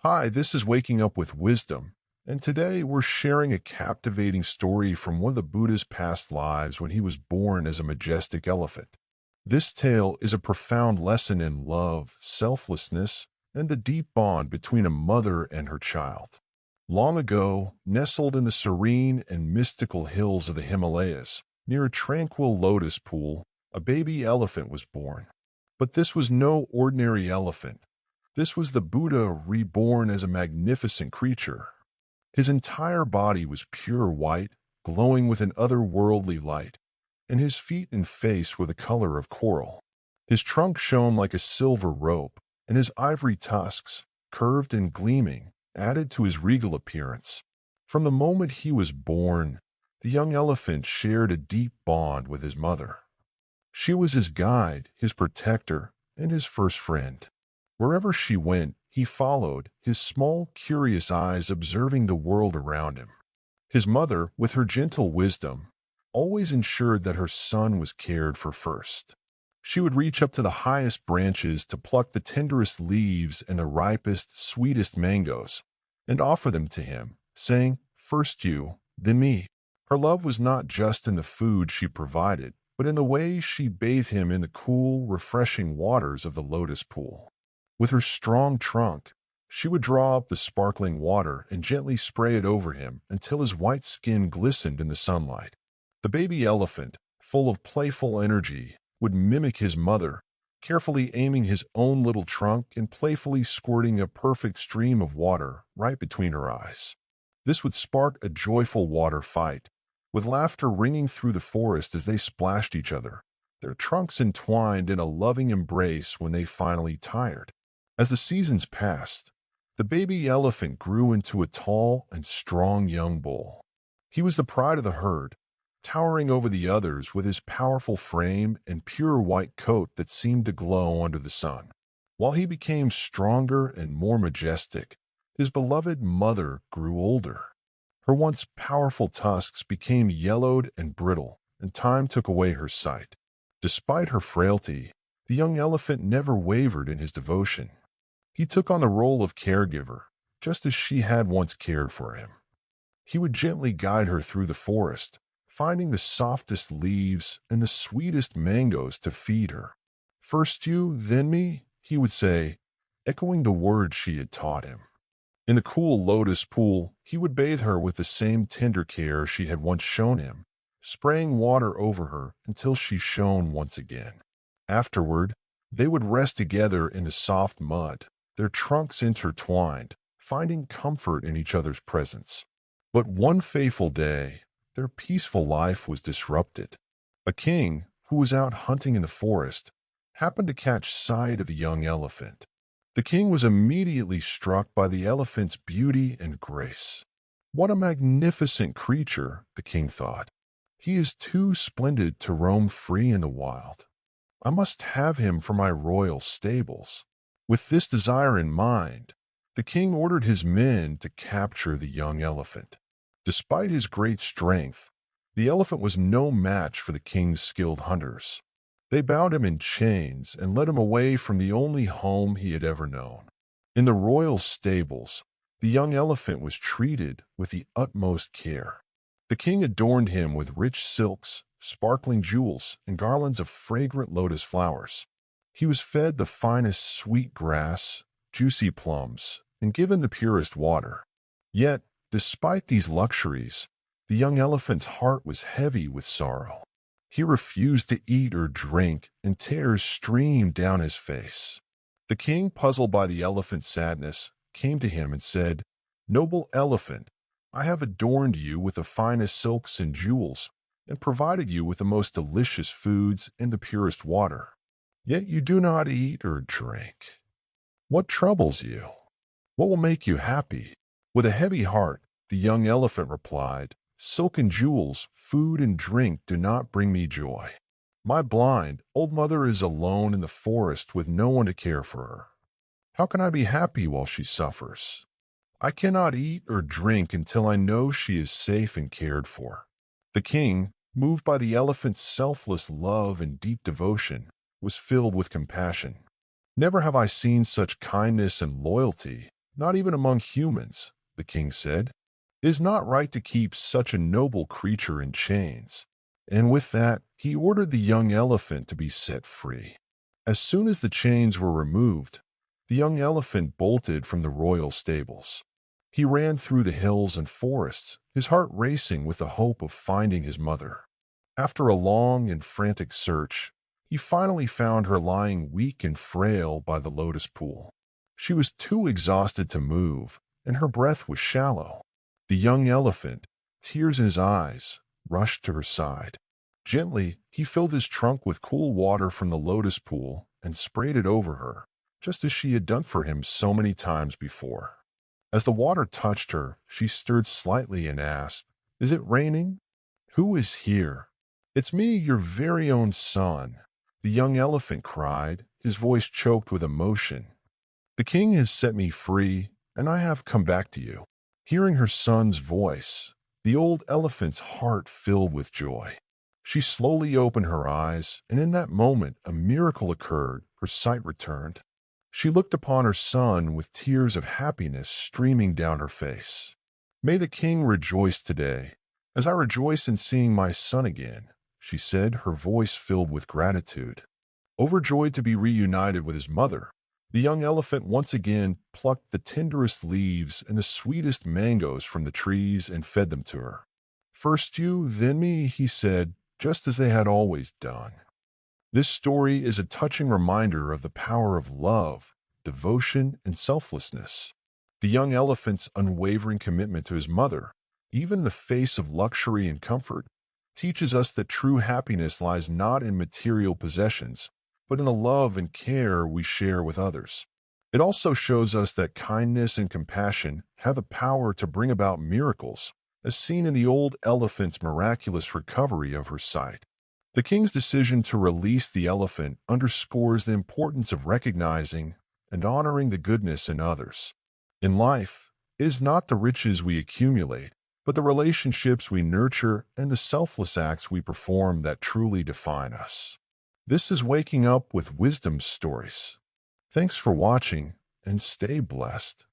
Hi, this is Waking Up with Wisdom, and today we're sharing a captivating story from one of the Buddha's past lives when he was born as a majestic elephant. This tale is a profound lesson in love, selflessness, and the deep bond between a mother and her child. Long ago, nestled in the serene and mystical hills of the Himalayas, near a tranquil lotus pool, a baby elephant was born. But this was no ordinary elephant. This was the Buddha reborn as a magnificent creature. His entire body was pure white, glowing with an otherworldly light, and his feet and face were the color of coral. His trunk shone like a silver rope, and his ivory tusks, curved and gleaming, added to his regal appearance. From the moment he was born, the young elephant shared a deep bond with his mother. She was his guide, his protector, and his first friend. Wherever she went, he followed, his small, curious eyes observing the world around him. His mother, with her gentle wisdom, always ensured that her son was cared for first. She would reach up to the highest branches to pluck the tenderest leaves and the ripest, sweetest mangoes, and offer them to him, saying, "First you, then me." Her love was not just in the food she provided, but in the way she bathed him in the cool, refreshing waters of the lotus pool. With her strong trunk, she would draw up the sparkling water and gently spray it over him until his white skin glistened in the sunlight. The baby elephant, full of playful energy, would mimic his mother, carefully aiming his own little trunk and playfully squirting a perfect stream of water right between her eyes. This would spark a joyful water fight, with laughter ringing through the forest as they splashed each other, their trunks entwined in a loving embrace when they finally tired. As the seasons passed, the baby elephant grew into a tall and strong young bull. He was the pride of the herd, towering over the others with his powerful frame and pure white coat that seemed to glow under the sun. While he became stronger and more majestic, his beloved mother grew older. Her once powerful tusks became yellowed and brittle, and time took away her sight. Despite her frailty, the young elephant never wavered in his devotion. He took on the role of caregiver, just as she had once cared for him. He would gently guide her through the forest, finding the softest leaves and the sweetest mangoes to feed her. "First you, then me," he would say, echoing the words she had taught him. In the cool lotus pool, he would bathe her with the same tender care she had once shown him, spraying water over her until she shone once again. Afterward, they would rest together in the soft mud, their trunks intertwined, finding comfort in each other's presence. But one fateful day, their peaceful life was disrupted. A king, who was out hunting in the forest, happened to catch sight of the young elephant. The king was immediately struck by the elephant's beauty and grace. "What a magnificent creature," the king thought. "He is too splendid to roam free in the wild. I must have him for my royal stables." With this desire in mind, the king ordered his men to capture the young elephant. Despite his great strength, the elephant was no match for the king's skilled hunters. They bound him in chains and led him away from the only home he had ever known. In the royal stables, the young elephant was treated with the utmost care. The king adorned him with rich silks, sparkling jewels, and garlands of fragrant lotus flowers. He was fed the finest sweet grass, juicy plums, and given the purest water. Yet, despite these luxuries, the young elephant's heart was heavy with sorrow. He refused to eat or drink, and tears streamed down his face. The king, puzzled by the elephant's sadness, came to him and said, "Noble elephant, I have adorned you with the finest silks and jewels, and provided you with the most delicious foods and the purest water. Yet you do not eat or drink. What troubles you? What will make you happy?" With a heavy heart, the young elephant replied, "Silk and jewels, food and drink do not bring me joy. My blind, old mother is alone in the forest with no one to care for her. How can I be happy while she suffers? I cannot eat or drink until I know she is safe and cared for." The king, moved by the elephant's selfless love and deep devotion, was filled with compassion. "Never have I seen such kindness and loyalty," not even among humans, the king said. It is not right to keep such a noble creature in chains. And with that, he ordered the young elephant to be set free. As soon as the chains were removed, the young elephant bolted from the royal stables. He ran through the hills and forests, his heart racing with the hope of finding his mother. After a long and frantic search, he finally found her lying weak and frail by the lotus pool. She was too exhausted to move, and her breath was shallow. The young elephant, tears in his eyes, rushed to her side. Gently, he filled his trunk with cool water from the lotus pool and sprayed it over her, just as she had done for him so many times before. As the water touched her, she stirred slightly and asked, "Is it raining? Who is here?" "It's me, your very own son," the young elephant cried, his voice choked with emotion. "The king has set me free, and I have come back to you." Hearing her son's voice, the old elephant's heart filled with joy. She slowly opened her eyes, and in that moment a miracle occurred. Her sight returned. She looked upon her son with tears of happiness streaming down her face. "May the king rejoice today, as I rejoice in seeing my son again," she said, her voice filled with gratitude. Overjoyed to be reunited with his mother, the young elephant once again plucked the tenderest leaves and the sweetest mangoes from the trees and fed them to her. "First you, then me," he said, just as they had always done. This story is a touching reminder of the power of love, devotion, and selflessness. The young elephant's unwavering commitment to his mother, even in the face of luxury and comfort, teaches us that true happiness lies not in material possessions, but in the love and care we share with others. It also shows us that kindness and compassion have the power to bring about miracles, as seen in the old elephant's miraculous recovery of her sight. The king's decision to release the elephant underscores the importance of recognizing and honoring the goodness in others. In life, it is not the riches we accumulate, but the relationships we nurture and the selfless acts we perform that truly define us. This is Waking Up with Wisdom Stories. Thanks for watching, and stay blessed.